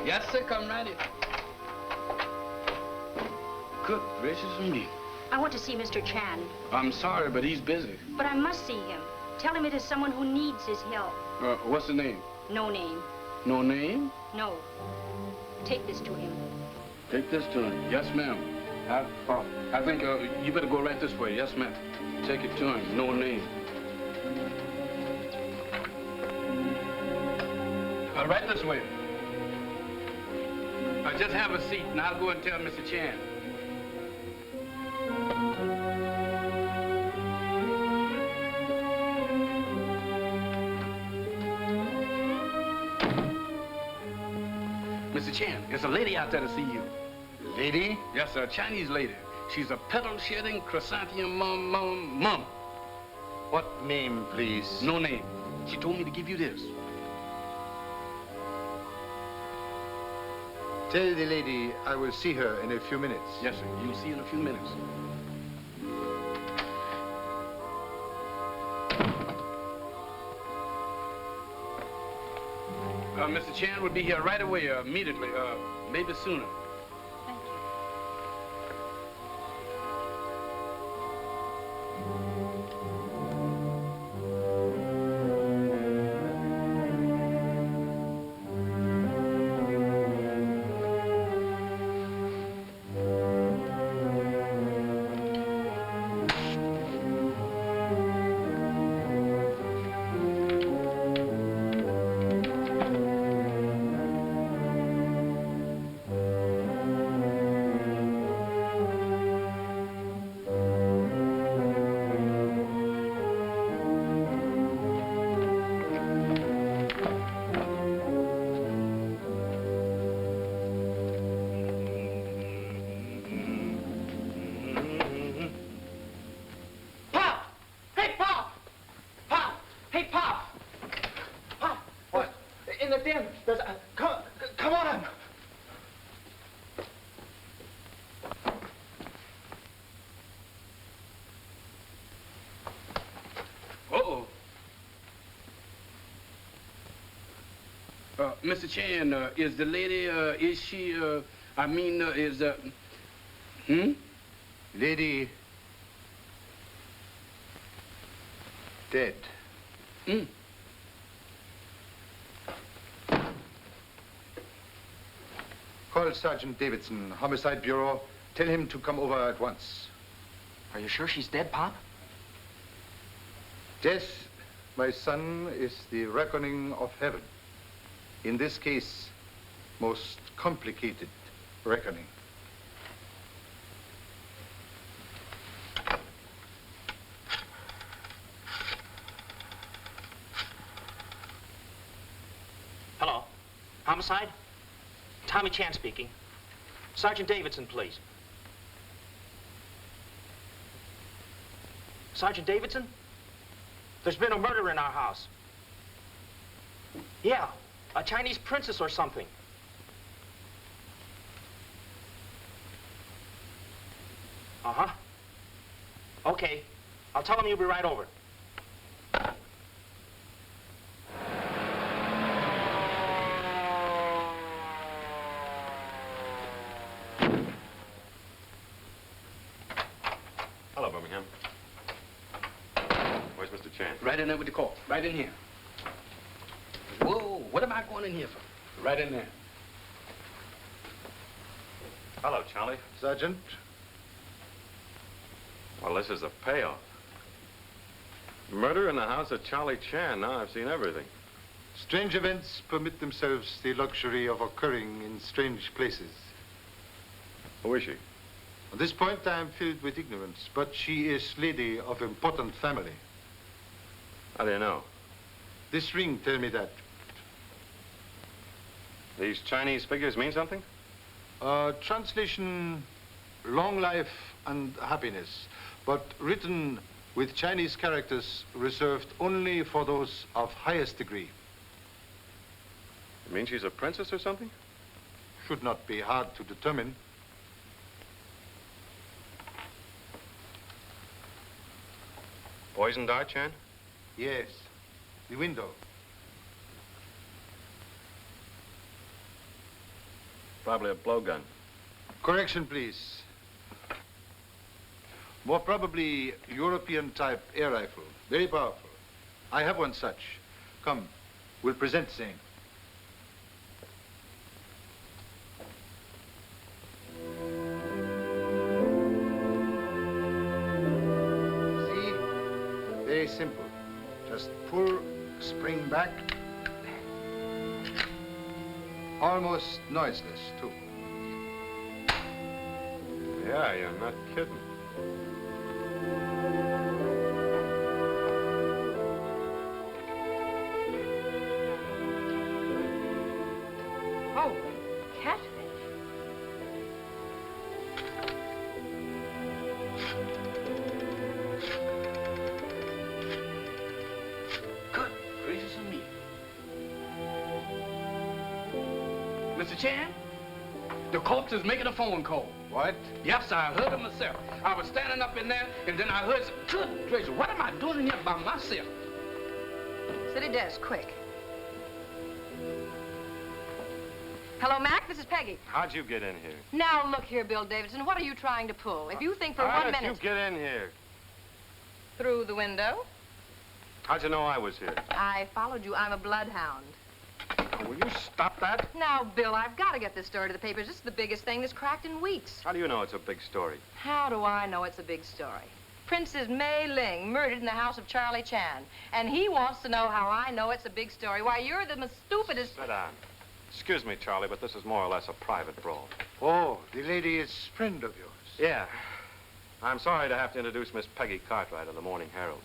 Yes, sir, come right in. Good gracious me. I want to see Mr. Chan. I'm sorry, but he's busy. But I must see him. Tell him it is someone who needs his help. What's the name? No name. No name? No. Take this to him. Take this to him. Yes, ma'am. I think you better go right this way. Yes, ma'am. Take it to him. No name. Right this way. Just have a seat, and I'll go and tell Mr. Chan. Mr. Chan, there's a lady out there to see you. Lady? Yes, sir, a Chinese lady. She's a petal-shedding chrysanthemum mum. What name, please? No name. She told me to give you this. Tell the lady I will see her in a few minutes. Yes, sir. You'll see in a few minutes. Mr. Chan will be here right away, immediately, maybe sooner. Thank you. Come on! Uh-oh. Mr. Chan, is the lady, is she, Lady... dead. Hmm. Call Sergeant Davidson, Homicide Bureau. Tell him to come over at once. Are you sure she's dead, Pop? Death, my son, is the reckoning of heaven. In this case, most complicated reckoning. Hello. Homicide? Tommy Chan speaking. Sergeant Davidson, please. Sergeant Davidson? There's been a murder in our house. Yeah, a Chinese princess or something. Uh-huh. Okay. I'll tell him you'll be right over. Hello, Birmingham. Where's Mr. Chan? Right in there with the call. Right in here. Whoa, what am I going in here for? Right in there. Hello, Charlie. Sergeant? Well, this is a payoff. Murder in the house of Charlie Chan. Now I've seen everything. Strange events permit themselves the luxury of occurring in strange places. Who is she? At this point, I am filled with ignorance, but she is lady of important family. How do you know? This ring tell me that. These Chinese figures mean something? Translation, long life and happiness, but written with Chinese characters reserved only for those of highest degree. You mean she's a princess or something? Should not be hard to determine. Poison dart, Chan? Yes. The window. Probably a blowgun. Correction, please. More probably European-type air rifle. Very powerful. I have one such. Come, we'll present same. See? Very simple. Just pull, spring back. Almost noiseless, too. Yeah, you're not kidding. Oh, catfish. Good gracious of me. Mr. Chan, the corpse is making a phone call. What? Yes, I heard it myself. I was standing up in there, and then I heard, good gracious, what am I doing in here by myself? City desk, quick. Hello, Mac, this is Peggy. How'd you get in here? Now, look here, Bill Davidson, what are you trying to pull? If you think for 1 minute... How did you get in here? Through the window? How'd you know I was here? I followed you. I'm a bloodhound. Oh, will you stop that? Now, Bill, I've got to get this story to the papers. This is the biggest thing that's cracked in weeks. How do you know it's a big story? How do I know it's a big story? Princess Mei Ling murdered in the house of Charlie Chan. And he wants to know how I know it's a big story. Why, you're the most stupidest... Sit down. Excuse me, Charlie, but this is more or less a private brawl. Oh, the lady is friend of yours. Yeah. I'm sorry to have to introduce Miss Peggy Cartwright of the Morning Herald.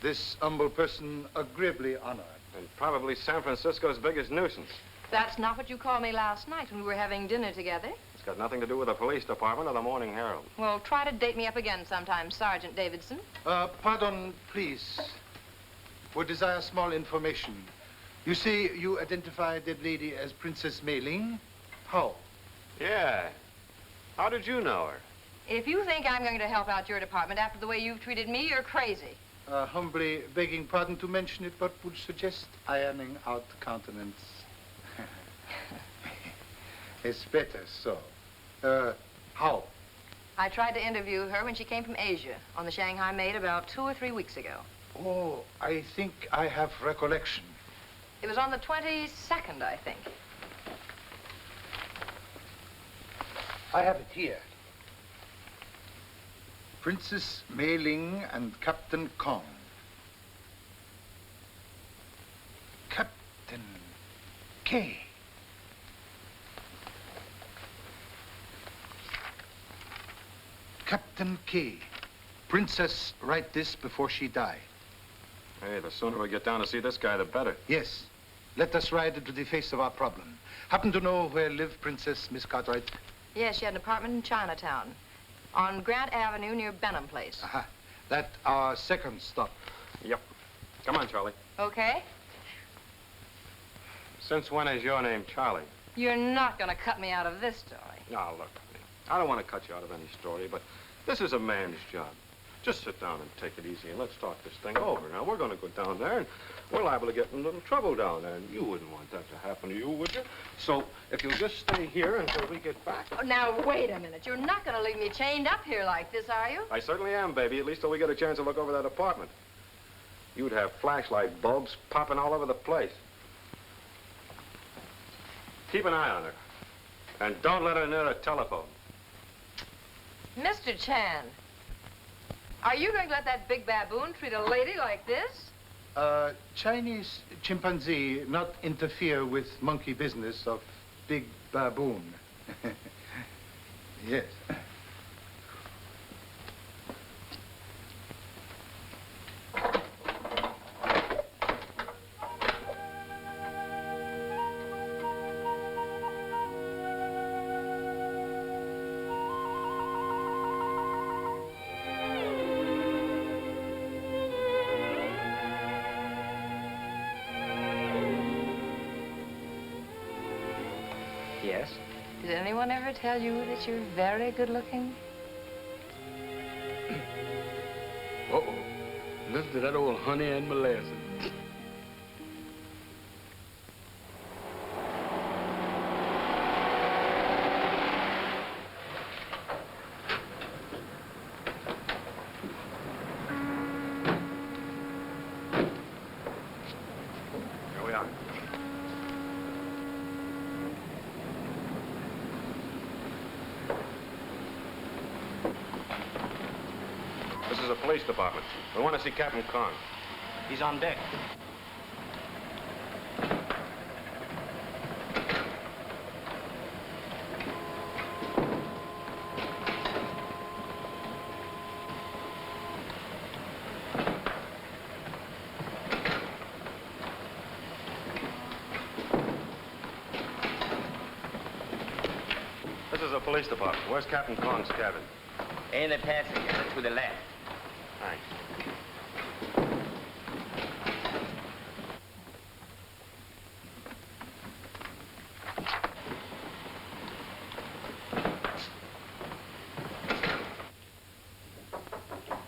This humble person agreeably honored. And probably San Francisco's biggest nuisance. That's not what you called me last night when we were having dinner together. It's got nothing to do with the police department or the Morning Herald. Well, try to date me up again sometime, Sergeant Davidson. Pardon, please. Would desire small information. You say you identified that lady as Princess Mei Ling? How? Yeah. How did you know her? If you think I'm going to help out your department after the way you've treated me, you're crazy. Humbly begging pardon to mention it, but would suggest ironing out countenance. It's better so. How? I tried to interview her when she came from Asia on the Shanghai Maid about 2 or 3 weeks ago. Oh, I think I have recollection. It was on the 22nd, I think. I have it here. Princess Mei Ling and Captain Kong. Captain K. Captain K. Princess, write this before she die. Hey, the sooner we get down to see this guy, the better. Yes. Let us ride into the face of our problem. Happen to know where live Princess Miss Cartwright? Yes, she had an apartment in Chinatown. On Grant Avenue near Benham Place. Aha. That our second stop. Yep. Come on, Charlie. Okay? Since when is your name Charlie? You're not going to cut me out of this story. Now, look, honey, I don't want to cut you out of any story, but this is a man's job. Just sit down and take it easy, and let's talk this thing over. Now, we're going to go down there, and we're liable to get in a little trouble down there, and you wouldn't want that to happen to you, would you? So, if you'll just stay here until we get back. Oh, now, wait a minute. You're not going to leave me chained up here like this, are you? I certainly am, baby, at least till we get a chance to look over that apartment. You'd have flashlight bulbs popping all over the place. Keep an eye on her, and don't let her near a telephone. Mr. Chan, are you going to let that big baboon treat a lady like this? Chinese chimpanzee not interfere with monkey business of big baboon. Yes. Yes? Did anyone ever tell you that you're very good looking? Uh-oh. Listen to that old honey and molasses. This is the police department. We want to see Captain Kong. He's on deck. This is the police department. Where's Captain Kong's cabin? In the passage, to the left. Thanks.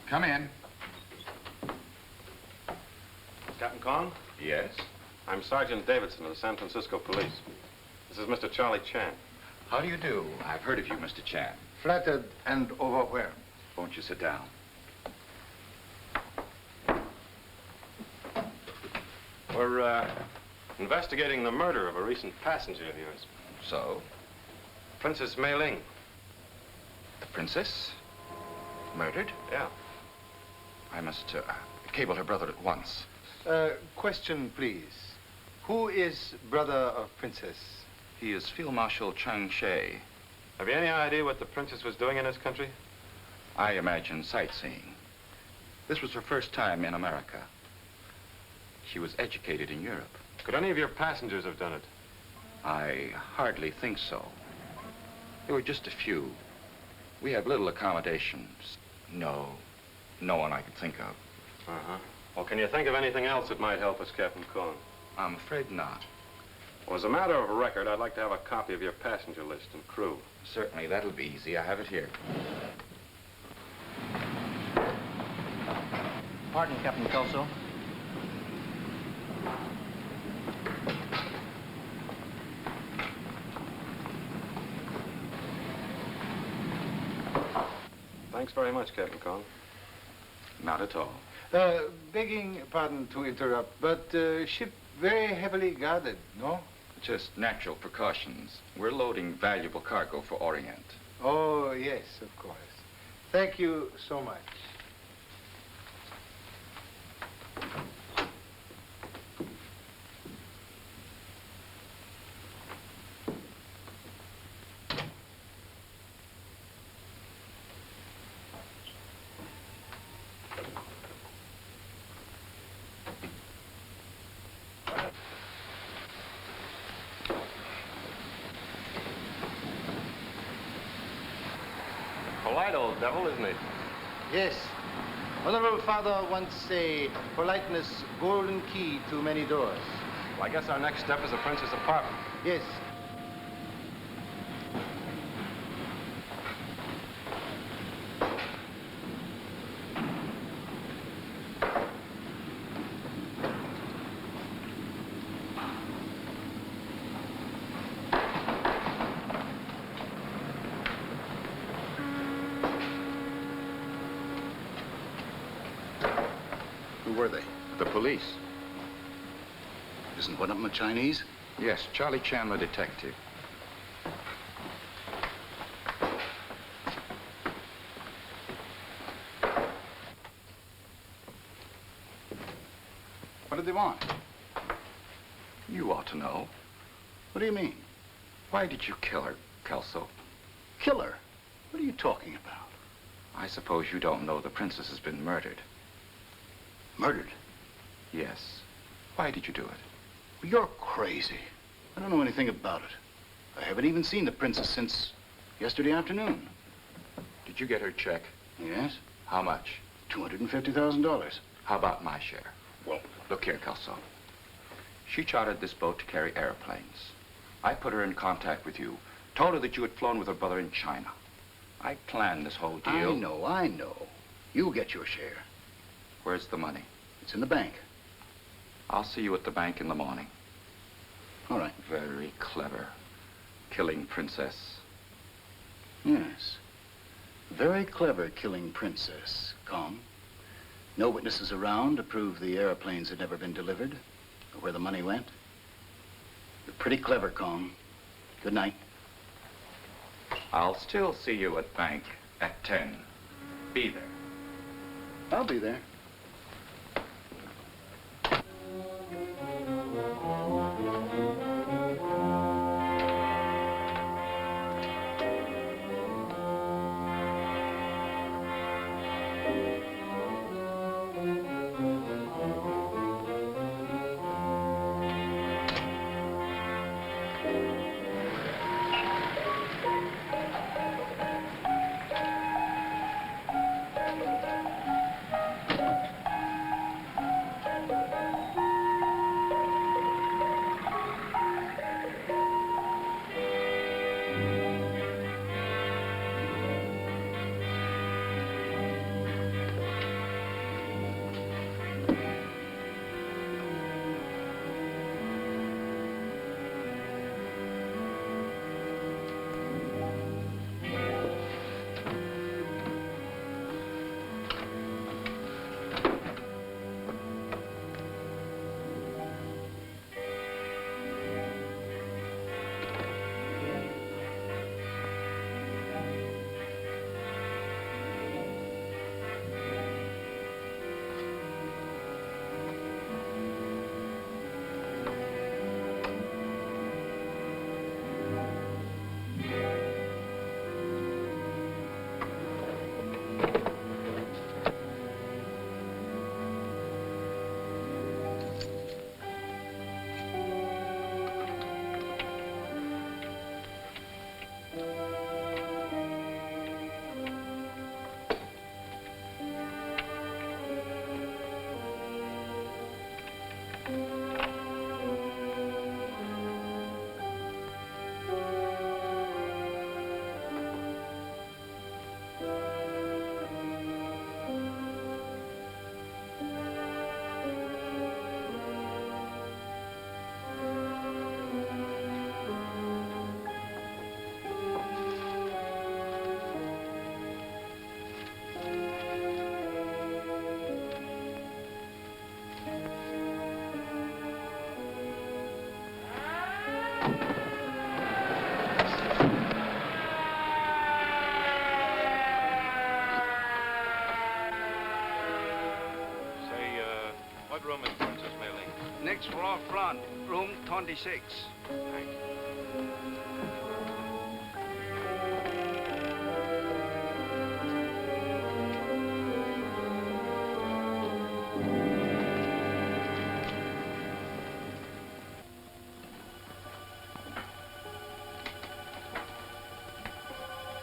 Come in. Captain Kong? Yes? I'm Sergeant Davidson of the San Francisco Police. This is Mr. Charlie Chan. How do you do? I've heard of you, Mr. Chan. Flattered and overwhelmed. Won't you sit down? We're, investigating the murder of a recent passenger of yours. So, Princess Mei Ling. the princess? Murdered? Yeah. I must cable her brother at once. Question, please. Who is brother of Princess? He is Field Marshal Chang She. Have you any idea what the princess was doing in this country? I imagine sightseeing. This was her first time in America. She was educated in Europe. Could any of your passengers have done it? I hardly think so. There were just a few. We have little accommodations. No one I could think of. Uh-huh. Well, can you think of anything else that might help us, Captain Kong? I'm afraid not. Well, as a matter of record, I'd like to have a copy of your passenger list and crew. Certainly, that'll be easy. I have it here. Pardon, Captain Kelso. Thanks very much, Captain Kong. Not at all. Begging pardon to interrupt, but ship very heavily guarded, no? Just natural precautions. We're loading valuable cargo for Orient. Oh, yes, of course. Thank you so much. Polite old devil, isn't he? Yes. Honorable Father once say, politeness, golden key to many doors. Well, I guess our next step is the princess' apartment. Yes. Who were they? The police. Isn't one of them a Chinese? Yes, Charlie Chan, the detective. What did they want? You ought to know. What do you mean? Why did you kill her, Kelso? Kill her? What are you talking about? I suppose you don't know the princess has been murdered. Murdered? Yes. Why did you do it? Well, you're crazy. I don't know anything about it. I haven't even seen the princess since yesterday afternoon. Did you get her check? Yes? How much? $250,000. How about my share? Well, Look here, Kelso. She chartered this boat to carry airplanes. I put her in contact with you, told her that you had flown with her brother in China. I planned this whole deal. I know. You get your share. Where's the money? It's in the bank. I'll see you at the bank in the morning. All right. Very clever. Killing princess. Yes. Very clever killing princess, Kong. No witnesses around to prove the airplanes had never been delivered or where the money went. You're pretty clever, Kong. Good night. I'll still see you at bank at 10. Be there. I'll be there. What room is Princess Mei Ling? Next floor front, room 26. Thanks.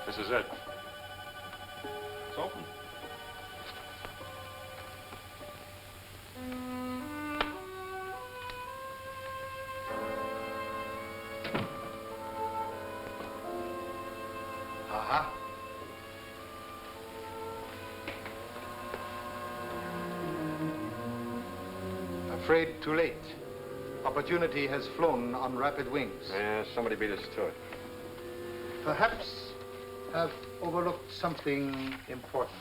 This is it. It's open. Aha. Afraid too late. Opportunity has flown on rapid wings. Yeah, somebody beat us to it. Perhaps have overlooked something important.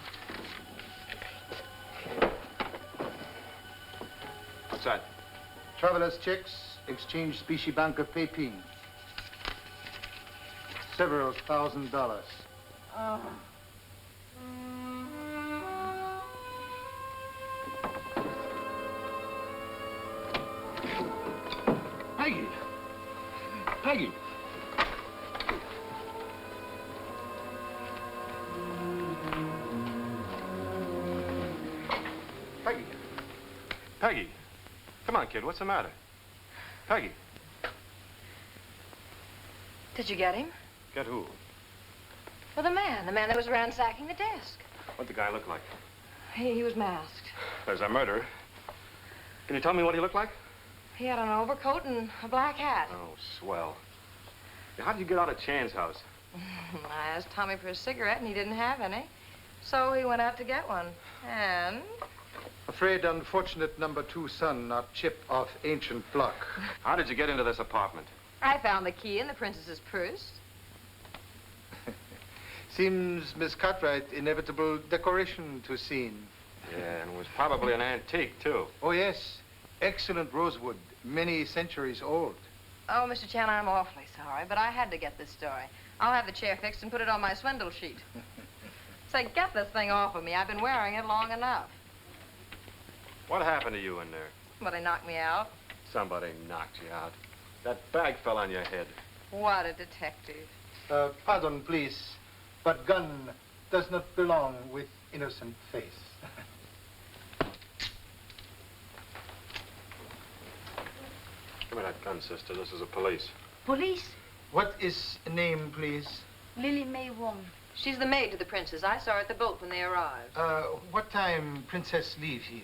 What's that? Traveler's checks, exchange specie bank of Peiping. Several $1,000s. Oh. Peggy! Peggy! Peggy. Peggy. Come on, kid. What's the matter? Peggy. Did you get him? Get who? Well, the man that was ransacking the desk. What'd the guy look like? He was masked. There's a murderer. Can you tell me what he looked like? He had an overcoat and a black hat. Oh, swell. Now, how did you get out of Chan's house? I asked Tommy for a cigarette, and he didn't have any. So he went out to get one. And? Afraid unfortunate number 2 son not chip off ancient block. How did you get into this apartment? I found the key in the princess's purse. Seems Miss Cartwright inevitable decoration to scene. Yeah, and it was probably an antique, too. Oh, yes. Excellent rosewood, many centuries old. Oh, Mr. Chan, I'm awfully sorry, but I had to get this story. I'll have the chair fixed and put it on my swindle sheet. Say, get this thing off of me. I've been wearing it long enough. What happened to you in there? Somebody knocked me out. Somebody knocked you out. That bag fell on your head. What a detective. Pardon, please, but gun does not belong with innocent face. Give me that gun, sister. This is the police. Police? What is name, please? Lily May Wong. She's the maid to the princess. I saw her at the boat when they arrived. What time Princess leave here?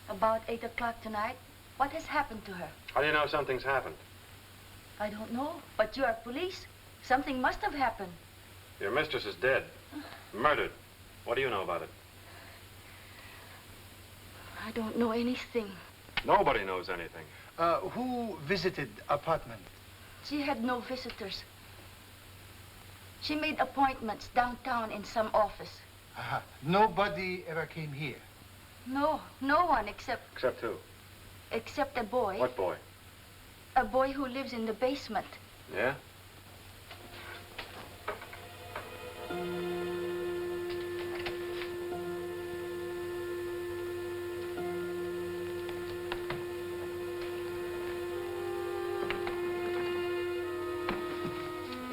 About 8 o'clock tonight. What has happened to her? How do you know something's happened? I don't know, but you are police. Something must have happened. Your mistress is dead. Murdered. What do you know about it? I don't know anything. Nobody knows anything. Who visited apartment? She had no visitors. She made appointments downtown in some office. Nobody ever came here? No one except Except who? a boy. What boy? A boy who lives in the basement. Yeah?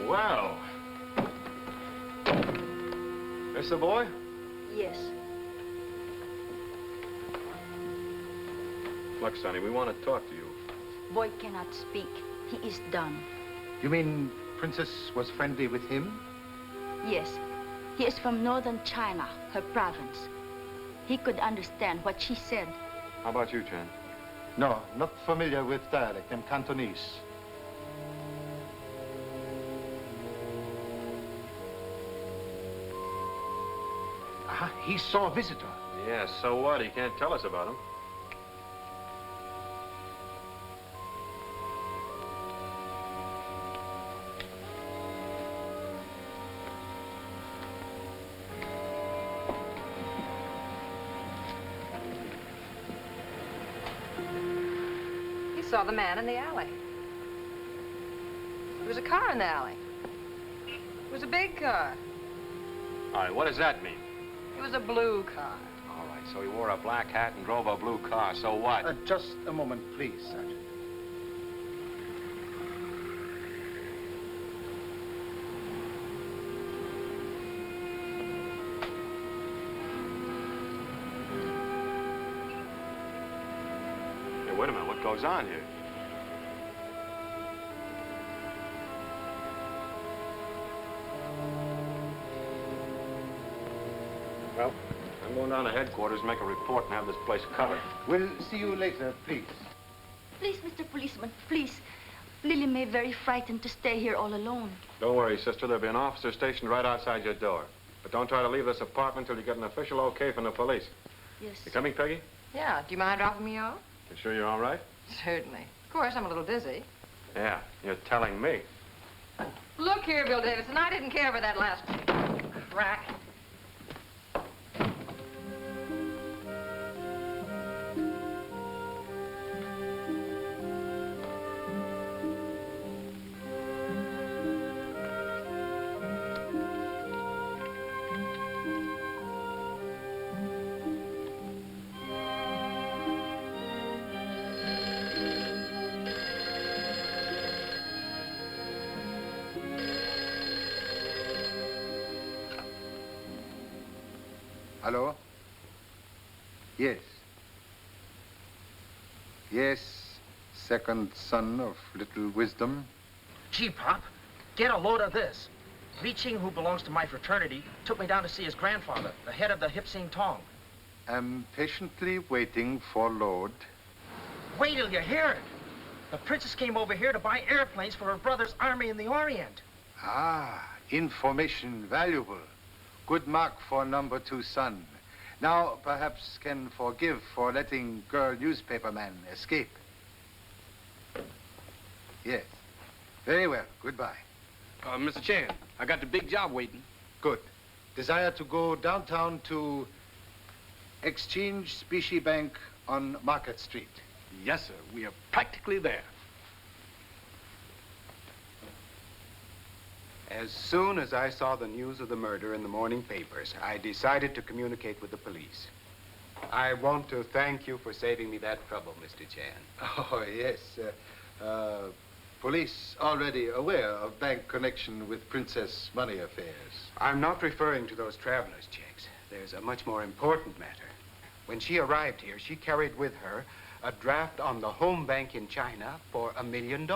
Well. This the boy? Yes. Look, Sonny, we want to talk to you. Boy cannot speak. He is dumb. You mean Princess was friendly with him? Yes. He is from northern China, her province. He could understand what she said. How about you, Chan? No, not familiar with dialect. I'm Cantonese. He saw a visitor. Yeah, so what? He can't tell us about him. He saw the man in the alley. There was a car in the alley. It was a big car. All right, what does that mean? It was a blue car. All right, so he wore a black hat and drove a blue car. So what? Just a moment, please, Sergeant. Hey, wait a minute. What goes on here? Well, I'm going down to headquarters, make a report, and have this place covered. We'll see you later, please. Please, Mr. Policeman, please. Lily May very frightened to stay here all alone. Don't worry, sister. There'll be an officer stationed right outside your door. But don't try to leave this apartment till you get an official okay from the police. Yes. You coming, Peggy? Yeah, do you mind dropping me off? You sure you're all right? Certainly. Of course, I'm a little dizzy. Yeah, you're telling me. Look here, Bill Davidson, I didn't care for that last crack. Hello? Yes. Yes, second son of little wisdom. Gee, Pop, get a load of this. Li Ching, who belongs to my fraternity, took me down to see his grandfather, the head of the Hip Sing Tong. I'm patiently waiting for load. Wait till you hear it. The princess came over here to buy airplanes for her brother's army in the Orient. Ah, information valuable. Good mark for number 2 son. Now, perhaps can forgive for letting girl newspaperman escape. Yes. Very well. Goodbye. Mr. Chan, I got the big job waiting. Good. Desire to go downtown to Exchange Specie Bank on Market Street. Yes, sir. We are practically there. As soon as I saw the news of the murder in the morning papers, I decided to communicate with the police. I want to thank you for saving me that trouble, Mr. Chan. Oh, yes. Police already aware of bank connection with Princess money affairs. I'm not referring to those traveler's checks. There's a much more important matter. When she arrived here, she carried with her a draft on the home bank in China for $1 million.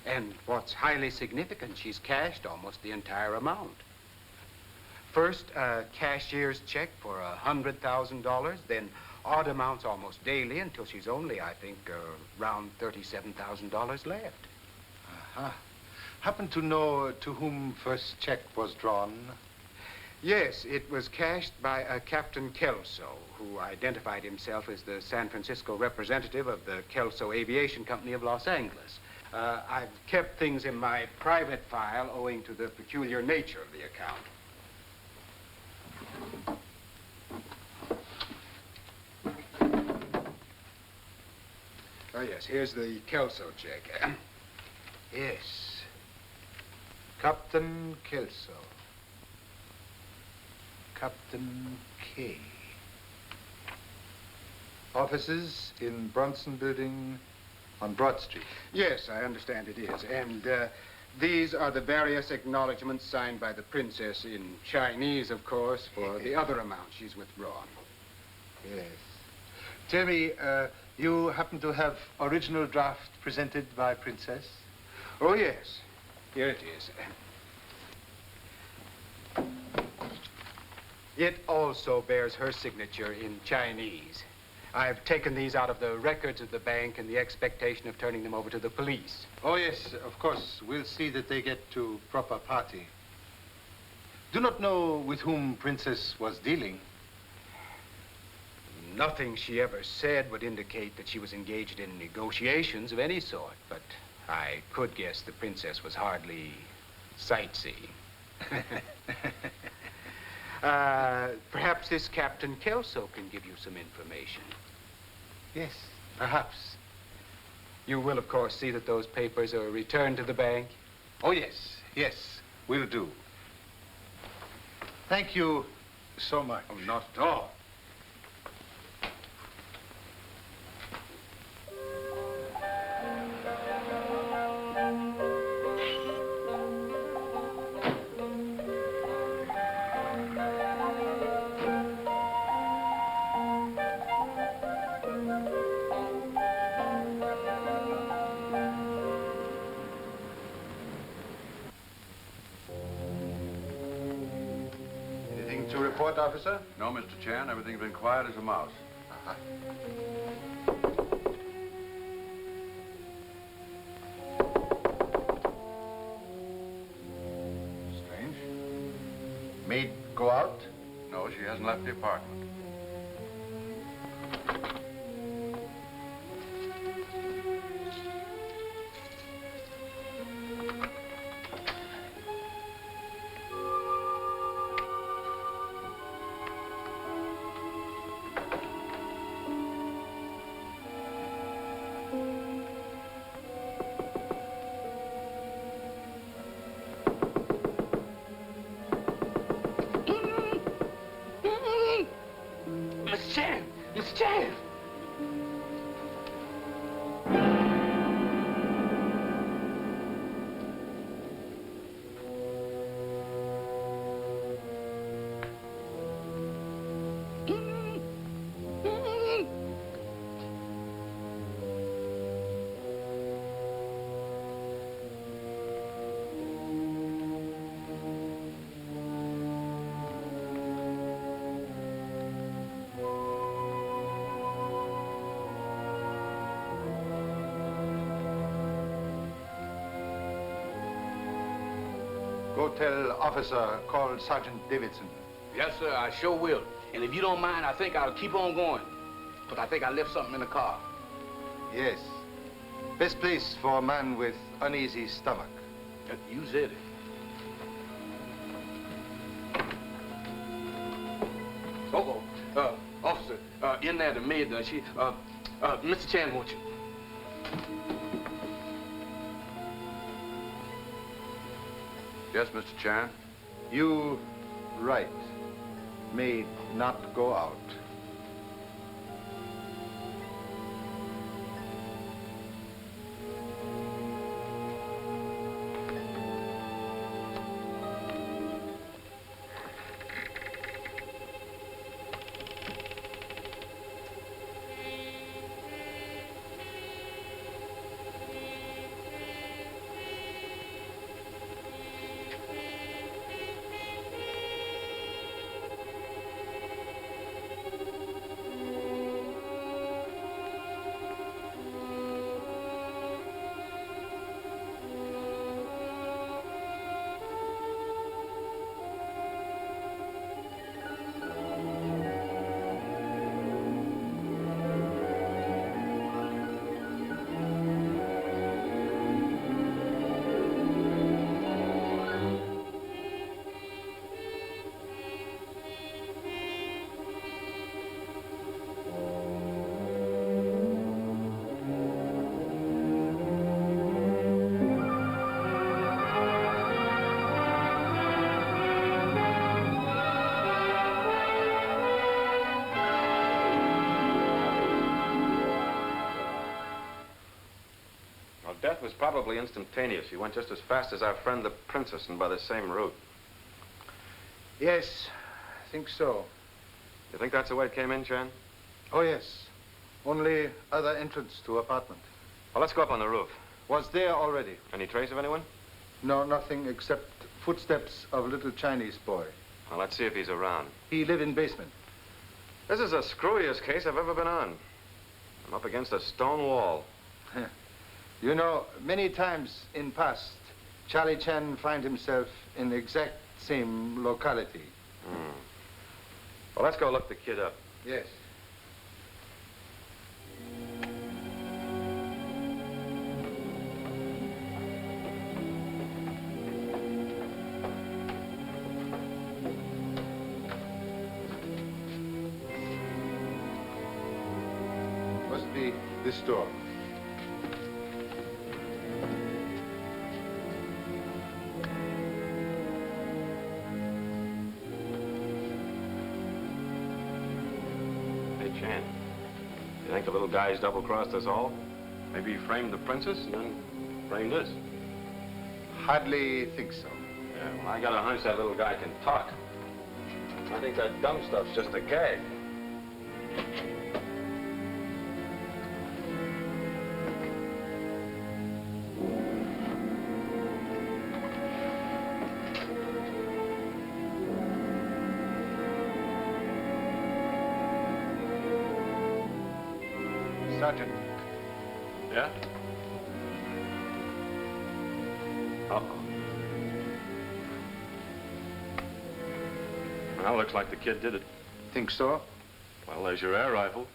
And what's highly significant, she's cashed almost the entire amount. First, a cashier's check for $100,000, then odd amounts almost daily until she's only, I think, around $37,000 left. Uh-huh. Happen to know to whom first check was drawn? Yes, it was cashed by a Captain Kelso, who identified himself as the San Francisco representative of the Kelso Aviation Company of Los Angeles. I've kept things in my private file owing to the peculiar nature of the account. Oh, yes, here's the Kelso check. Yes. Captain Kelso. Captain K. Offices in Bronson Building on Broad Street. Yes, I understand it is. And these are the various acknowledgments signed by the princess in Chinese, of course, for the other amount she's withdrawn. Yes. Tell me, you happen to have original draft presented by Princess? Oh, yes. Here it is. It also bears her signature in Chinese. I've taken these out of the records of the bank in the expectation of turning them over to the police. Oh, yes, of course. We'll see that they get to proper party. Do not know with whom Princess was dealing. Nothing she ever said would indicate that she was engaged in negotiations of any sort, but I could guess the princess was hardly sightseeing. Perhaps this Captain Kelso can give you some information. Yes, perhaps. You will, of course, see that those papers are returned to the bank. Oh, yes, yes, will do. Thank you so much. Oh, not at all. Anything to report, officer? No, Mr. Chan. Everything's been quiet as a mouse. Uh-huh. Strange. Maid go out? No, she hasn't left the apartment. Mr. Chan! Go tell officer called Sergeant Davidson. Yes, sir, I sure will. And if you don't mind, I think I'll keep on going. But I think I left something in the car. Yes. Best place for a man with uneasy stomach. You said it. Officer, in there, the maid, Mr. Chan wants you. Yes, Mr. Chan? You right. Maid not go out. death was probably instantaneous. She went just as fast as our friend the princess and by the same route. Yes, I think so. You think that's the way it came in, Chan? Oh, yes. Only other entrance to apartment. Well, let's go up on the roof. Was there already? Any trace of anyone? No, nothing except footsteps of a little Chinese boy. Well, let's see if he's around. He live in basement. This is the screwiest case I've ever been on. I'm up against a stone wall. You know, many times in past, Charlie Chan find himself in the exact same locality. Well, let's go look the kid up. Yes. Must be this door. Chan, you think the little guy's double-crossed us all? Maybe he framed the princess and then framed us? Hardly think so. Yeah, well, I got a hunch that little guy can talk. I think that dumb stuff's just a gag. Sergeant. Yeah? Uh-oh. Well, looks like the kid did it. Think so? Well, there's your air rifle.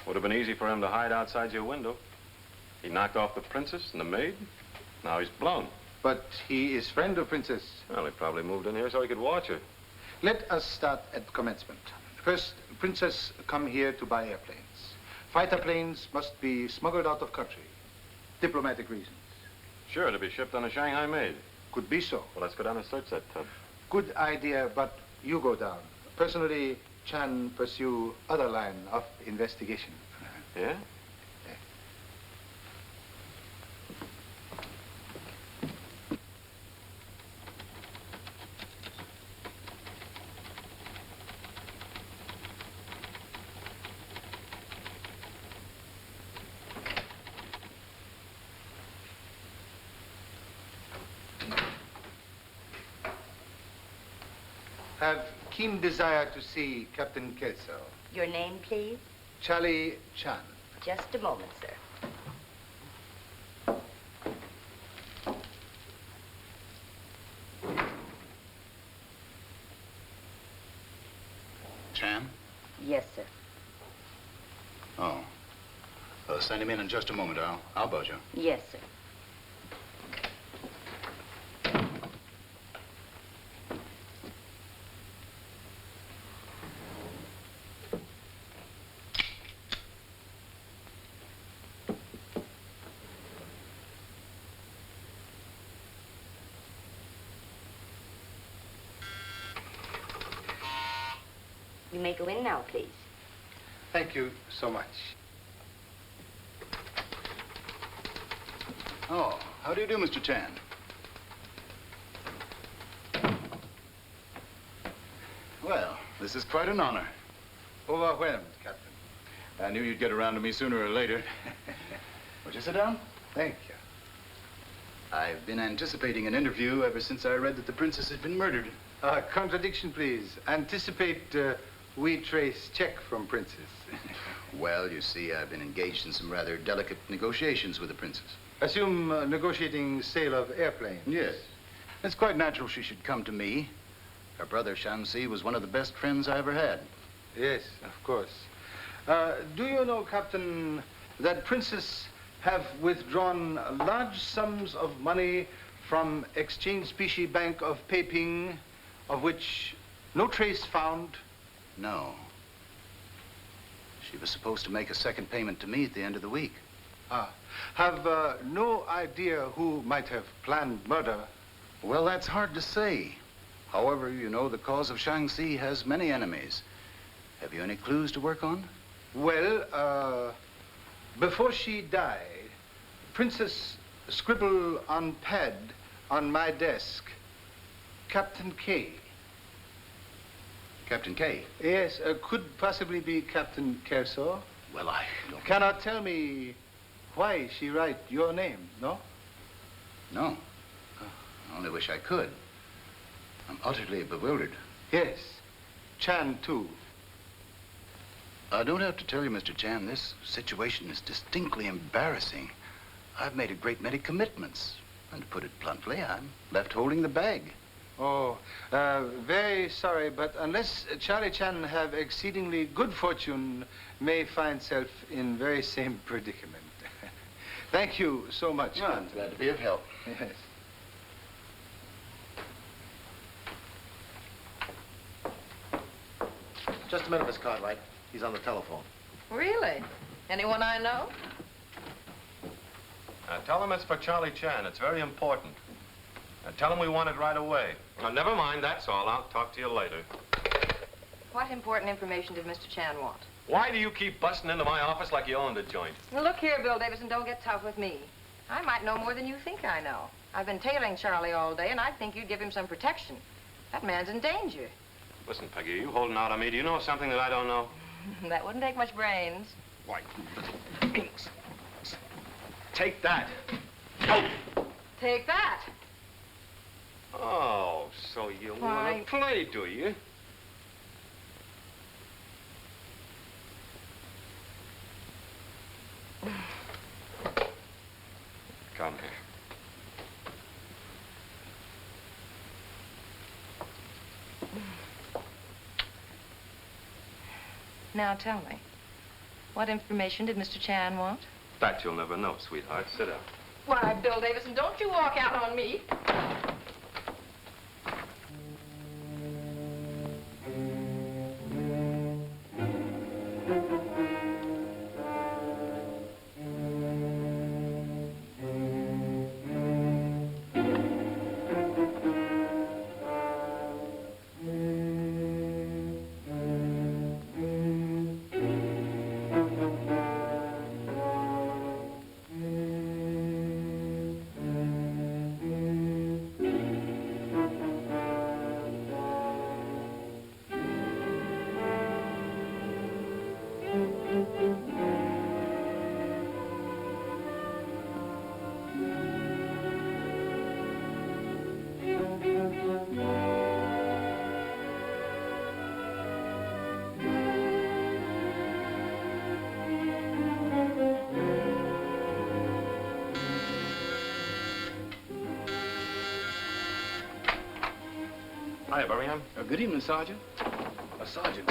Would have been easy for him to hide outside your window. He knocked off the princess and the maid. Now he's blown. But he is friend of princess. Well, he probably moved in here so he could watch her. Let us start at commencement. First, princess come here to buy airplanes. Fighter planes must be smuggled out of country. Diplomatic reasons. Sure, to be shipped on a Shanghai maid. Could be so. Well, let's go down and search that tub. Good idea, but you go down. Personally, Chan pursue other line of investigation. Yeah? Have keen desire to see Captain Kelso. Your name, please? Charlie Chan. Just a moment, sir. Chan? Yes, sir. Oh. Send him in just a moment. I'll buzz you. Yes, sir. You may go in now, please. Thank you so much. Oh, how do you do, Mr. Chan? Well, this is quite an honor. Overwhelmed, Captain. I knew you'd get around to me sooner or later. Would you sit down? Thank you. I've been anticipating an interview ever since I read that the princess had been murdered. Contradiction, please. Anticipate we trace check from princess. Well, you see, I've been engaged in some rather delicate negotiations with the princess. Assume negotiating sale of airplanes. Yes. It's quite natural she should come to me. Her brother, Shanxi, was one of the best friends I ever had. Yes, of course. Do you know, Captain, that princess have withdrawn large sums of money from Exchange Specie Bank of Peiping, of which no trace found? No. She was supposed to make a second payment to me at the end of the week. Have no idea who might have planned murder? Well, that's hard to say. However, you know, the cause of Shanxi has many enemies. Have you any clues to work on? Well, before she died, Princess scribble on pad on my desk. Captain K. Captain K? Yes, could possibly be Captain Kelso. Well, I don't... Cannot tell me why she write your name, no? No. I only wish I could. I'm utterly bewildered. Yes. Chan, too. I don't have to tell you, Mr. Chan, this situation is distinctly embarrassing. I've made a great many commitments. And to put it bluntly, I'm left holding the bag. Oh, very sorry, but unless Charlie Chan have exceedingly good fortune, may find self in very same predicament. Thank you so much. Well, I'm glad to be of help. Yes. Just a minute, Miss Cartwright. He's on the telephone. Really? Anyone I know? Tell him it's for Charlie Chan. It's very important. Tell him we want it right away. Never mind, that's all. I'll talk to you later. What important information did Mr. Chan want? Why do you keep busting into my office like you owned the joint? Now, look here, Bill Davison, don't get tough with me. I might know more than you think I know. I've been tailing Charlie all day, and I think you'd give him some protection. That man's in danger. Listen, Peggy, are you holding out on me? Do you know something that I don't know? That wouldn't take much brains. Why? Take that. Take that. Oh, so you want to play, do you? Come here. Now tell me, what information did Mr. Chan want? That you'll never know, sweetheart. Sit down. Why, Bill Davison, don't you walk out on me. Hi, Birmingham. Good evening, Sergeant. Sergeant,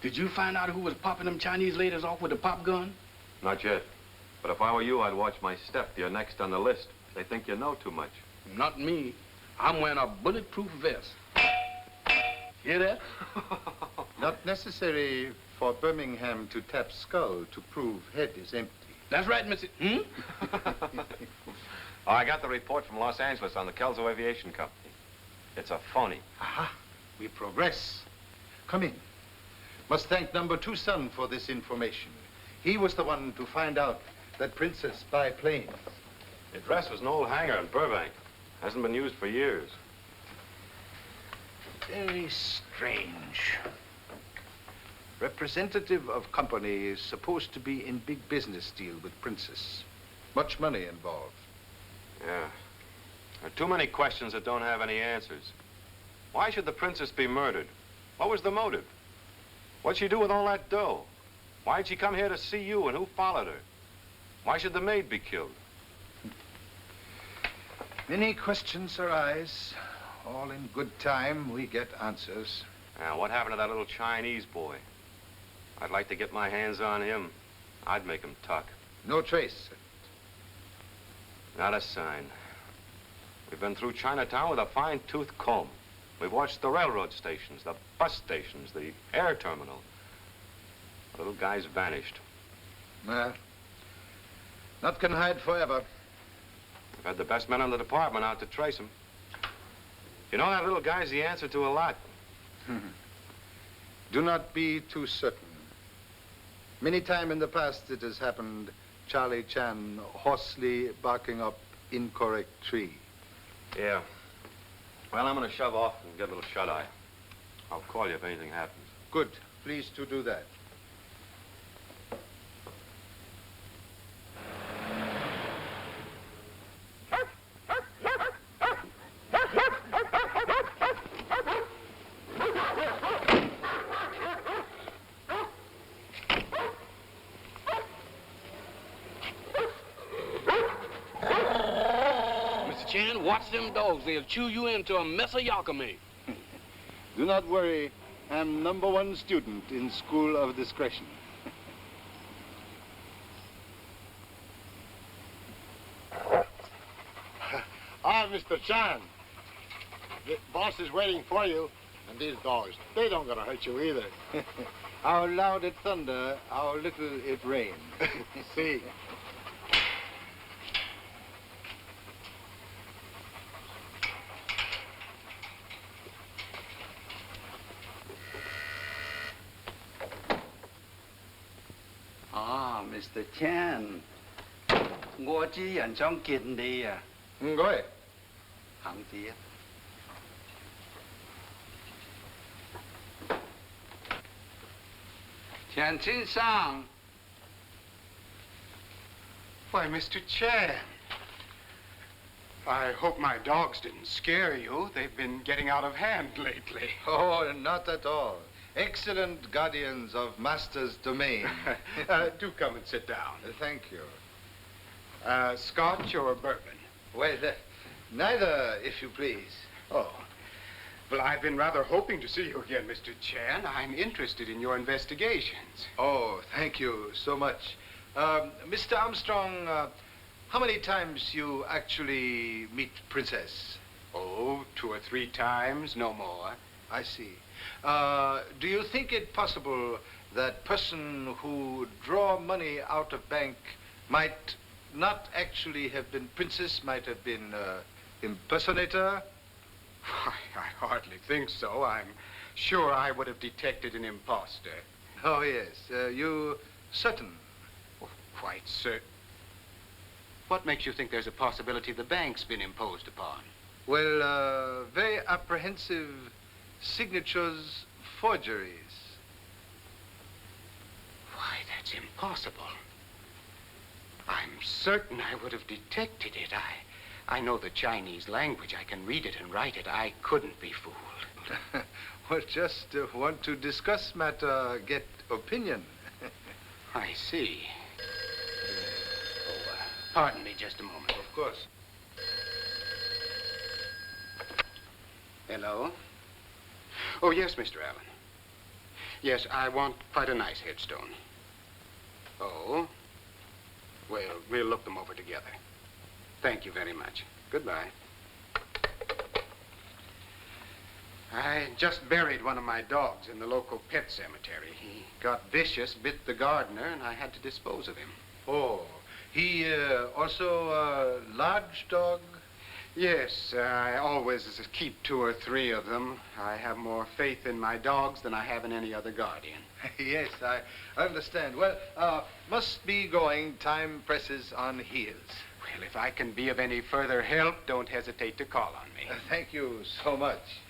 did you find out who was popping them Chinese ladies off with the pop gun? Not yet. But if I were you, I'd watch my step. You're next on the list. They think you know too much. Not me. I'm wearing a bulletproof vest. Hear that? Not necessary for Birmingham to tap skull to prove head is empty. That's right, Mr. Oh, I got the report from Los Angeles on the Kelso Aviation Company. It's a phony. Aha, we progress. Come in. Must thank number 2 son for this information. He was the one to find out that Princess by plane. The address was an old hangar in Burbank. Hasn't been used for years. Very strange. Representative of company is supposed to be in big business deal with Princess. Much money involved. Yeah. There are too many questions that don't have any answers. Why should the princess be murdered? What was the motive? What'd she do with all that dough? Why'd she come here to see you, and who followed her? Why should the maid be killed? Many questions arise. All in good time, we get answers. Now, what happened to that little Chinese boy? I'd like to get my hands on him. I'd make him talk. No trace. Not a sign. We've been through Chinatown with a fine-tooth comb. We've watched the railroad stations, the bus stations, the air terminal. The little guy's vanished. Well, not can hide forever. We've had the best men in the department out to trace him. You know, that little guy's the answer to a lot. Do not be too certain. Many times in the past it has happened, Charlie Chan hoarsely barking up incorrect tree. Yeah. Well, I'm going to shove off and get a little shut-eye. I'll call you if anything happens. Good. Please do that. Watch them dogs. They'll chew you into a mess of yakame. Do not worry. I'm #1 student in School of Discretion. Mr. Chan. The boss is waiting for you. And these dogs, they don't gonna hurt you either. How loud it thunder, how little it rain. See. Mr. Chan, 我知人想見你啊。唔該。行字啊。Chan先生。Why, Mr. Chan. I hope my dogs didn't scare you. They've been getting out of hand lately. Oh, not at all. Excellent guardians of master's domain. Do come and sit down. Thank you. Scotch or bourbon? Well, neither, if you please. Oh. Well, I've been rather hoping to see you again, Mr. Chan. I'm interested in your investigations. Oh, thank you so much. Mr. Armstrong, how many times you actually meet Princess? Oh, 2 or 3 times, no more. I see. Do you think it possible that person who draw money out of bank might not actually have been Princess, might have been impersonator? I hardly think so. I'm sure I would have detected an imposter. Oh, yes. You certain? Oh, quite certain. What makes you think there's a possibility the bank's been imposed upon? Well, very apprehensive signatures, forgeries. Why, that's impossible. I'm certain I would have detected it. I know the Chinese language. I can read it and write it. I couldn't be fooled. Well, just want to discuss matter, get opinion. I see. Pardon me just a moment. Of course. Hello? Oh, yes, Mr. Allen. Yes, I want quite a nice headstone. Oh? Well, we'll look them over together. Thank you very much. Goodbye. I just buried one of my dogs in the local pet cemetery. He got vicious, bit the gardener, and I had to dispose of him. Oh, he also a large dog? Yes, I always keep 2 or 3 of them. I have more faith in my dogs than I have in any other guardian. Yes, I understand. Well, must be going. Time presses on heels. Well, if I can be of any further help, don't hesitate to call on me. Thank you so much.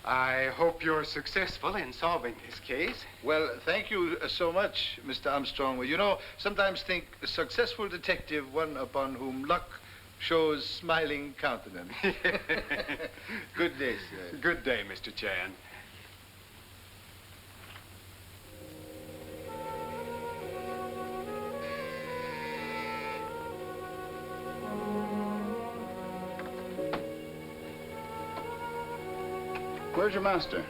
I hope you're successful in solving this case. Well, thank you so much, Mr. Armstrong. Well, you know, sometimes think a successful detective, one upon whom luck shows smiling countenance. Good day, sir. Good day, Mr. Chan. Where's your master?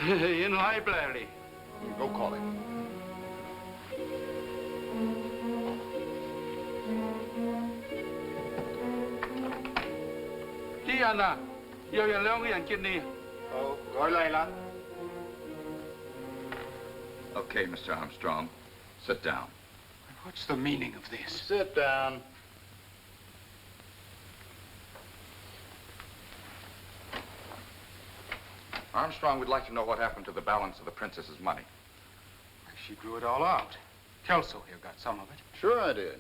In library. Go call him. Diana, 有人2個人見你。Oh, 我嚟啦。 Okay, Mr. Armstrong. Sit down. What's the meaning of this? Sit down. Armstrong would like to know what happened to the balance of the princess's money. She drew it all out. Kelso here got some of it. Sure I did,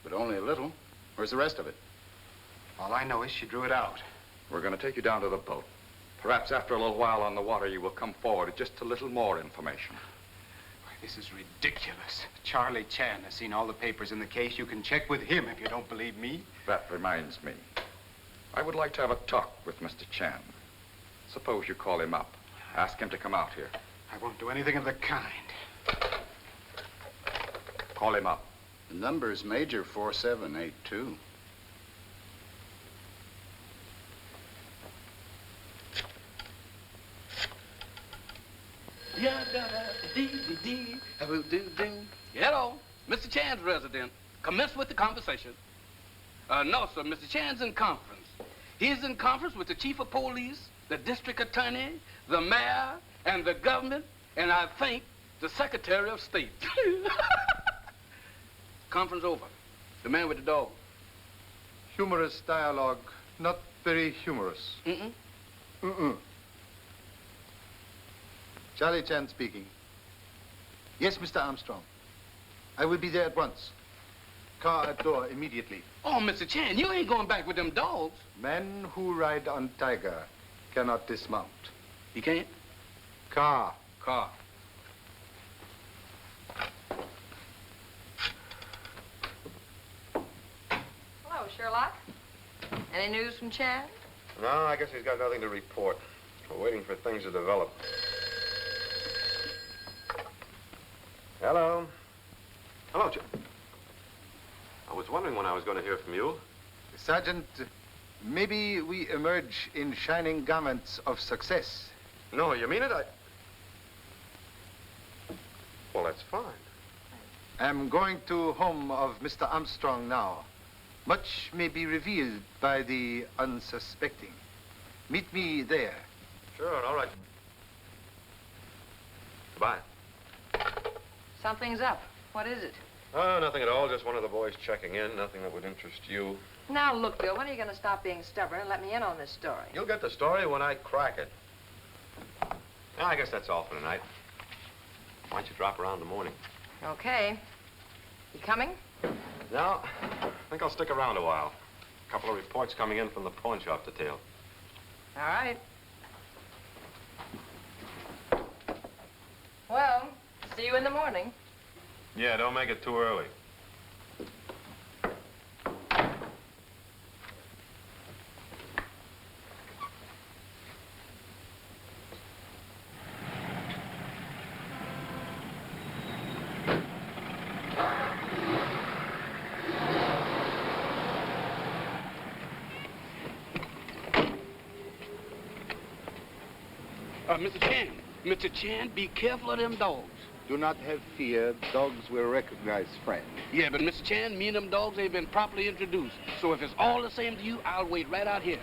but only a little. Where's the rest of it? All I know is she drew it out. We're going to take you down to the boat. Perhaps after a little while on the water, you will come forward with just a little more information. This is ridiculous. Charlie Chan has seen all the papers in the case. You can check with him if you don't believe me. That reminds me. I would like to have a talk with Mr. Chan. Suppose you call him up. Ask him to come out here. I won't do anything of the kind. Call him up. The number's Major 4782. Hello, Mr. Chan's resident. Commence with the conversation. No, sir, Mr. Chan's in conference. He's in conference with the chief of police, the district attorney, the mayor, and the government, and I think the secretary of state. Conference over. The man with the dog. Humorous dialogue, not very humorous. Charlie Chan speaking. Yes, Mr. Armstrong. I will be there at once. Car at door immediately. Oh, Mr. Chan, you ain't going back with them dogs. Men who ride on Tiger cannot dismount. You can't? Car. Car. Hello, Sherlock. Any news from Chan? No, I guess he's got nothing to report. We're waiting for things to develop. Hello. Hello, Jim. I was wondering when I was going to hear from you. Sergeant, maybe we emerge in shining garments of success. No, you mean it? Well, that's fine. I'm going to home of Mr. Armstrong now. Much may be revealed by the unsuspecting. Meet me there. Sure, all right. Goodbye. Something's up. What is it? Oh, nothing at all. Just one of the boys checking in. Nothing that would interest you. Now, look, Bill, when are you going to stop being stubborn and let me in on this story? You'll get the story when I crack it. Now, I guess that's all for tonight. Why don't you drop around in the morning? Okay. You coming? No, I think I'll stick around a while. A couple of reports coming in from the pawn shop detail. All right. Well, see you in the morning. Yeah, don't make it too early. Mr. Chan, be careful of them dogs. Do not have fear. Dogs will recognize friends. Yeah, but Mr. Chan, me and them dogs ain't been properly introduced. So if it's all the same to you, I'll wait right out here.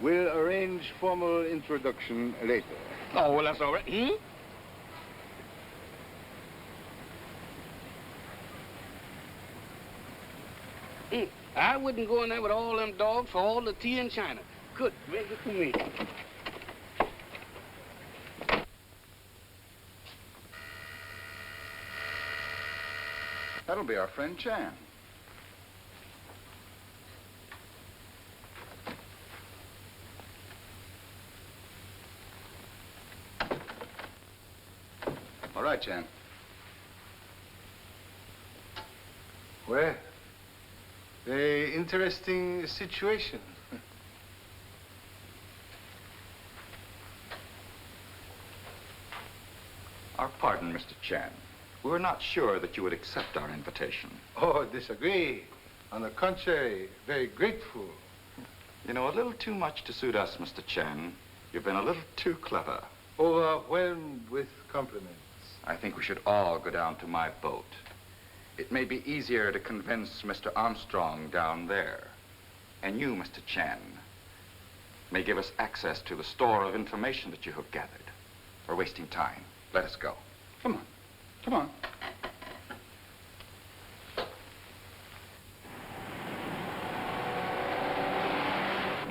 We'll arrange formal introduction later. Oh, well, that's all right. I wouldn't go in there with all them dogs for all the tea in China. Good, make it for me. That'll be our friend Chan. All right, Chan. Well, very interesting situation. Our pardon, Mr. Chan. We were not sure that you would accept our invitation. Oh, disagree. On the contrary, very grateful. You know, a little too much to suit us, Mr. Chan. You've been a little too clever. Overwhelmed with compliments. I think we should all go down to my boat. It may be easier to convince Mr. Armstrong down there. And you, Mr. Chan, may give us access to the store of information that you have gathered. We're wasting time. Let us go. Come on. Come on.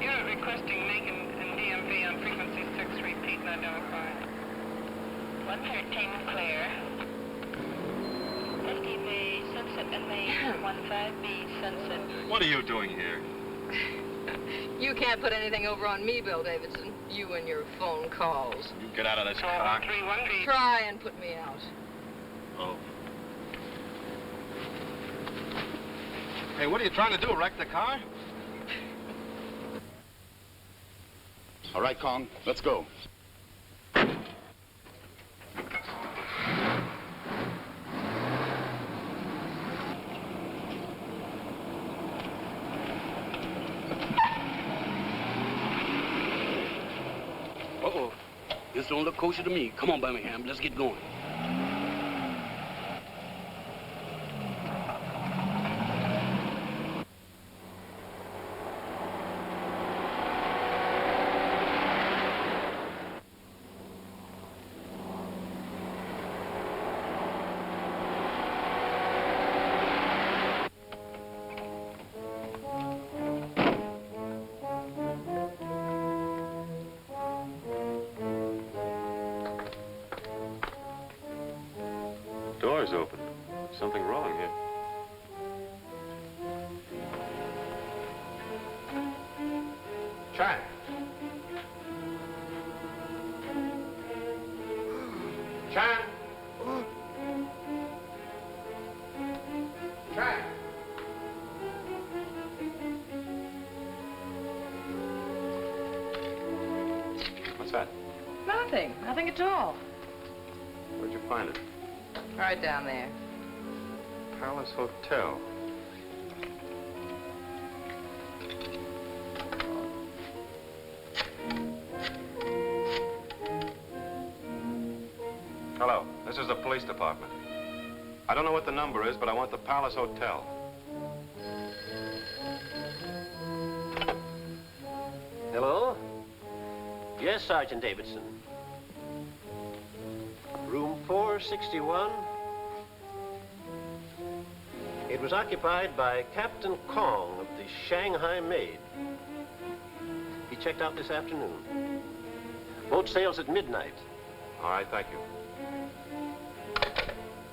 Unit requesting Macon and DMV on frequency 6, repeat, not identified. 113 clear. 50B Sunset and May 15B Sunset. What are you doing here? You can't put anything over on me, Bill Davidson. You and your phone calls. You get out of this car. Try and put me out. Oh. Hey, what are you trying to do, wreck the car? All right, Kong, let's go. Uh-oh. This don't look kosher to me. Come on, Birmingham. Let's get going. Door's open. Something wrong here. Chan! Chan! Chan! What's that? Nothing. Nothing at all. Where'd you find it? Right down there. Palace Hotel. Hello, this is the police department. I don't know what the number is, but I want the Palace Hotel. Hello? Yes, Sergeant Davidson. Room 461. It was occupied by Captain Kong of the Shanghai Maid. He checked out this afternoon. Boat sails at midnight. All right, thank you.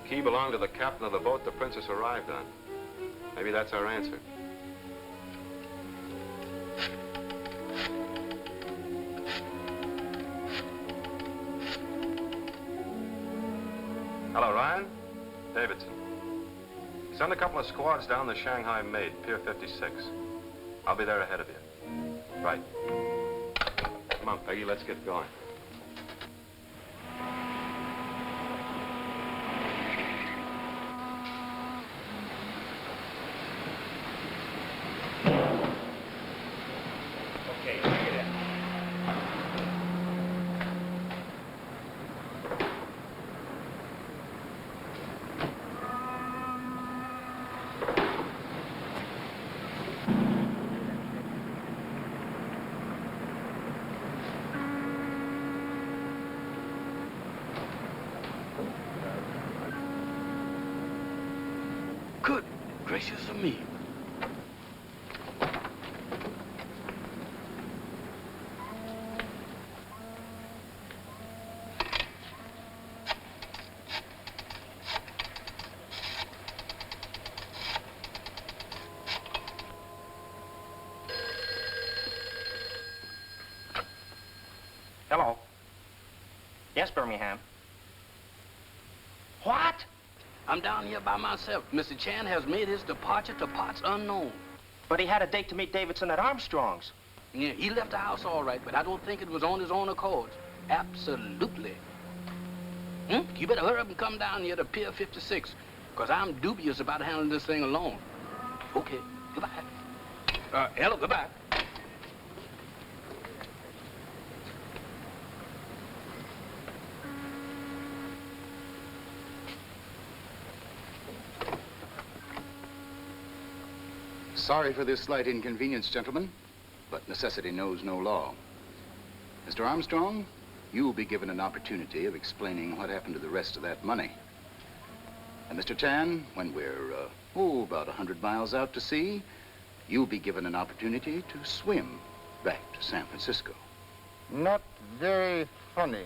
Key belonged to the captain of the boat the princess arrived on. Maybe that's our answer. Hello, Ryan. Davidson. Send a couple of squads down the Shanghai Maid, Pier 56. I'll be there ahead of you. Right. Come on, Peggy, let's get going. Okay, bring it in. Good gracious of me. Hello. Yes, Birmingham. What? I'm down here by myself. Mr. Chan has made his departure to parts unknown. But he had a date to meet Davidson at Armstrong's. Yeah, he left the house all right, but I don't think it was on his own accord. Absolutely. You better hurry up and come down here to Pier 56, because I'm dubious about handling this thing alone. Okay, goodbye. Hello, goodbye. Sorry for this slight inconvenience, gentlemen, but necessity knows no law. Mr. Armstrong, you will be given an opportunity of explaining what happened to the rest of that money. And Mr. Chan, when we're, about 100 miles out to sea, you'll be given an opportunity to swim back to San Francisco. Not very funny.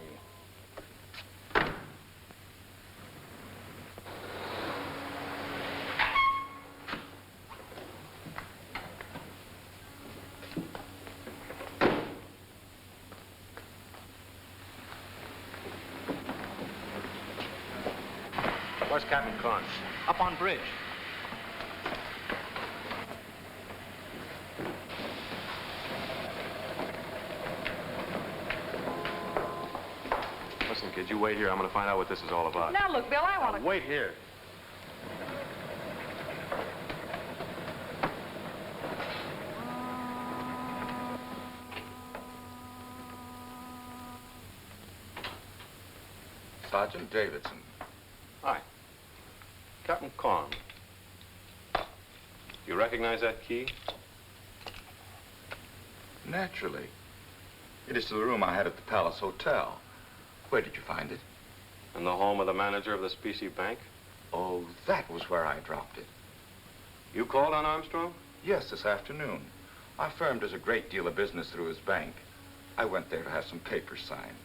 Where's Captain Kong? Up on bridge. Listen, kid, you wait here. I'm going to find out what this is all about. Now, look, Bill, I want to... Wait here. Sergeant Davidson. Hi. Captain Kong. You recognize that key? Naturally. It is to the room I had at the Palace Hotel. Where did you find it? In the home of the manager of the Specie Bank? Oh, that was where I dropped it. You called on Armstrong? Yes, this afternoon. Our firm does a great deal of business through his bank. I went there to have some papers signed.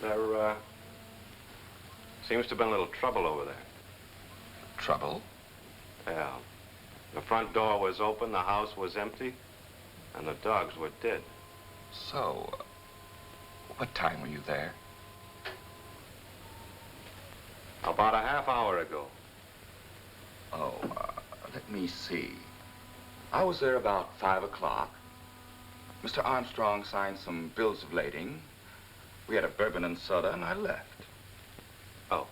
There, seems to have been a little trouble over there. Trouble? Yeah. The front door was open, the house was empty, and the dogs were dead. So, what time were you there? About a half hour ago. Oh, let me see. I was there about 5 o'clock. Mr. Armstrong signed some bills of lading. We had a bourbon and soda, and I left. Oh.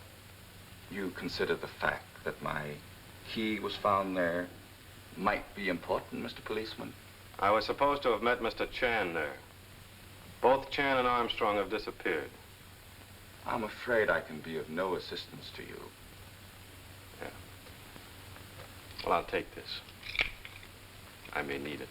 You consider the fact that my key was found there might be important, Mr. Policeman? I was supposed to have met Mr. Chan there. Both Chan and Armstrong have disappeared. I'm afraid I can be of no assistance to you. Yeah. Well, I'll take this. I may need it.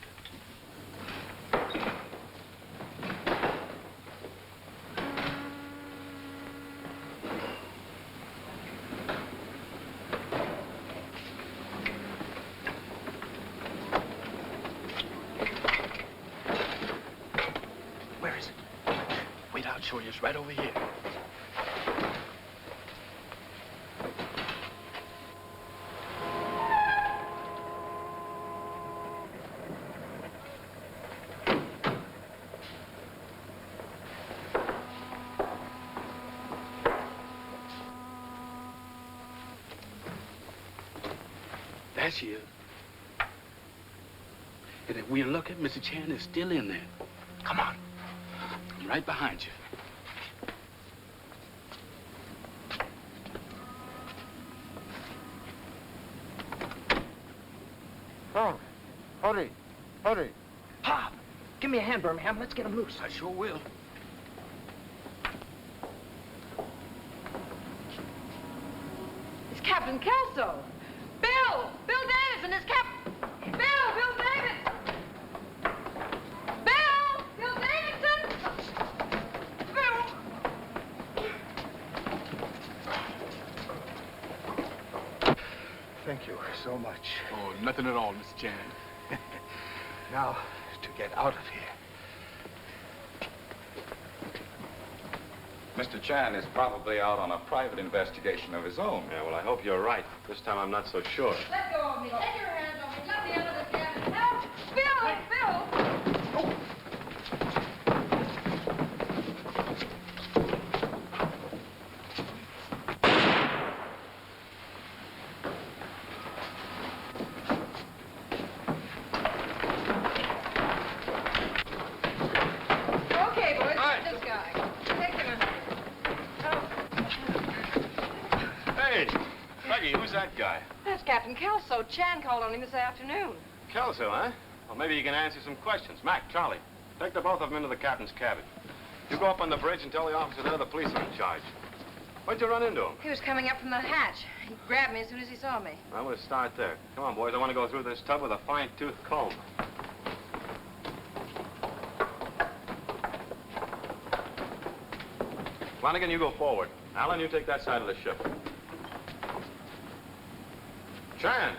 Where is it? Wait, I'll show you. It's right over here. There she is. And if we're looking, Mr. Chan is still in there. Come on. I'm right behind you. Come. Hurry. Hurry. Pop, give me a hand, Birmingham. Let's get him loose. I sure will. It's Captain Kelso. Bill! Bill Davidson, it's Bill! Bill Davidson! Bill! Bill Davidson! Bill! Thank you so much. Oh, nothing at all, Mr. Chan. Now, to get out of here. Mr. Chan is probably out on a private investigation of his own. Yeah, well, I hope you're right. This time I'm not so sure. Let go of me. Take your hands off me. Let me out of this cabin. Help! Bill! Bill! Okay, boys. This guy. Take him in. Hey, Peggy, who's that guy? That's Captain Kelso. Chan called on him this afternoon. Kelso, huh? Well, maybe you can answer some questions. Mac, Charlie, take the both of them into the captain's cabin. You go up on the bridge and tell the officer there the police are in charge. Where'd you run into him? He was coming up from the hatch. He grabbed me as soon as he saw me. I'm going to start there. Come on, boys. I want to go through this tub with a fine-tooth comb. Flanagan, you go forward. Alan, you take that side of the ship. Chan!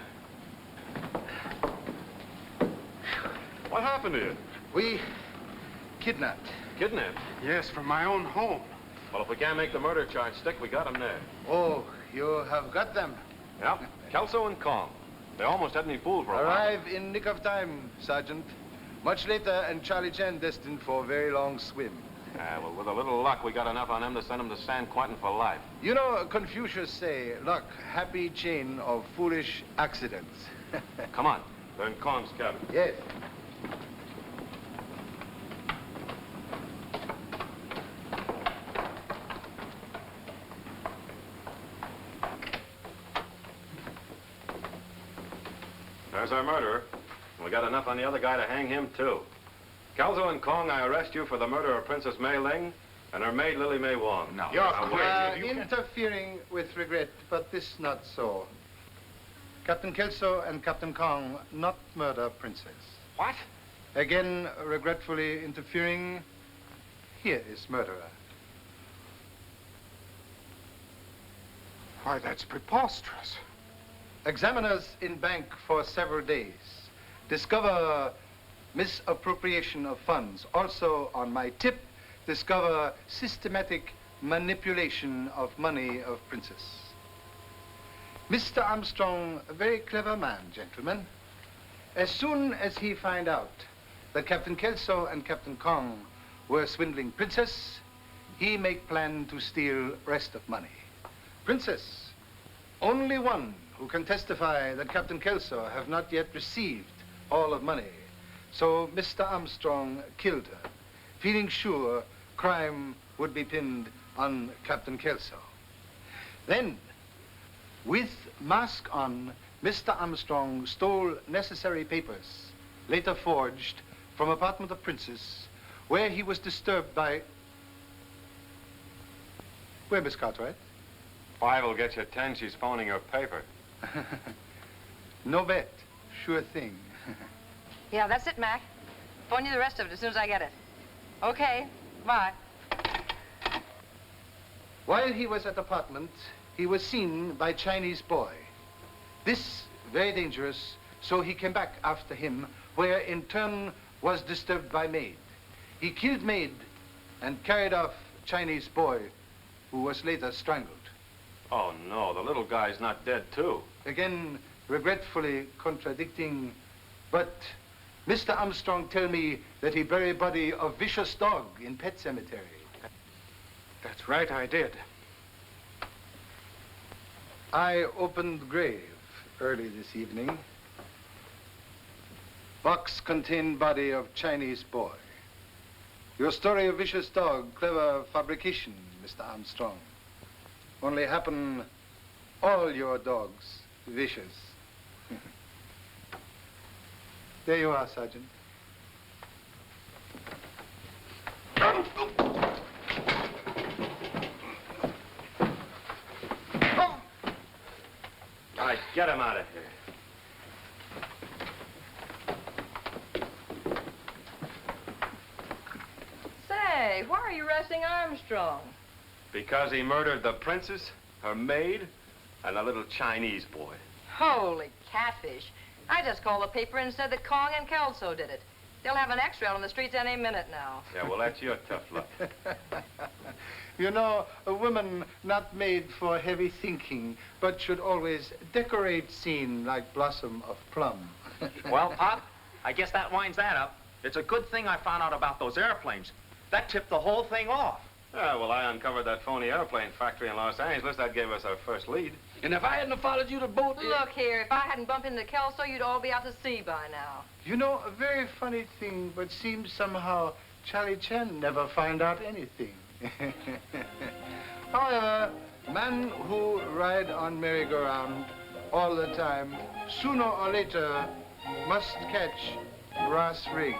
What happened to you? We kidnapped. Kidnapped? Yes, from my own home. Well, if we can't make the murder charge stick, we got them there. Oh, you have got them. Yep. Kelso and Kong. They almost had me fooled for a while. Arrive in nick of time, Sergeant. Much later, and Charlie Chan destined for a very long swim. Yeah, well, with a little luck, we got enough on them to send them to San Quentin for life. You know, Confucius say, luck, happy chain of foolish accidents. Come on. They're in Kong's cabin. Yes. There's our murderer. We got enough on the other guy to hang him, too. Kelso and Kong, I arrest you for the murder of Princess Mei Ling and her maid, Lily May Wong. No. You're crazy. Interfering with regret, but this not so. Captain Kelso and Captain Kong not murder Princess. What? Again, regretfully interfering. Here is murderer. Why, that's preposterous. Examiners in bank for several days discover misappropriation of funds. Also, on my tip, discover systematic manipulation of money of Princess. Mr. Armstrong, a very clever man, gentlemen. As soon as he find out that Captain Kelso and Captain Kong were swindling Princess, he make plan to steal rest of money. Princess, only one who can testify that Captain Kelso have not yet received all of money. So Mr. Armstrong killed her, feeling sure crime would be pinned on Captain Kelso. Then, with mask on, Mr. Armstrong stole necessary papers, later forged, from apartment of Princess, where he was disturbed by... Where, Miss Cartwright? 5 will get you 10. She's phoning her paper. No bet. Sure thing. Yeah, that's it, Mac. Phone you the rest of it as soon as I get it. Okay, bye. While he was at apartment, he was seen by Chinese boy. This very dangerous, so he came back after him, where in turn was disturbed by maid. He killed maid and carried off Chinese boy, who was later strangled. Oh, no, the little guy's not dead, too. Again, regretfully contradicting, but Mr. Armstrong tell me that he buried body of vicious dog in pet cemetery. That's right, I did. I opened grave early this evening. Box contained body of Chinese boy. Your story of vicious dog, clever fabrication, Mr. Armstrong. Only happen all your dogs vicious. There you are, Sergeant. All right, get him out of here. Say, why are you arresting Armstrong? Because he murdered the princess, her maid, and a little Chinese boy. Holy catfish. I just called the paper and said that Kong and Kelso did it. They'll have an X-ray on the streets any minute now. Yeah, well, that's your tough luck. You know, a woman not made for heavy thinking, but should always decorate scene like blossom of plum. Well, Pop, I guess that winds that up. It's a good thing I found out about those airplanes. That tipped the whole thing off. Yeah, well, I uncovered that phony airplane factory in Los Angeles. That gave us our first lead. And if I hadn't followed you to boat... Look here, if I hadn't bumped into Kelso, you'd all be out to sea by now. You know, a very funny thing, but seems somehow Charlie Chan never find out anything. However, man who ride on merry-go-round all the time, sooner or later, must catch brass ring.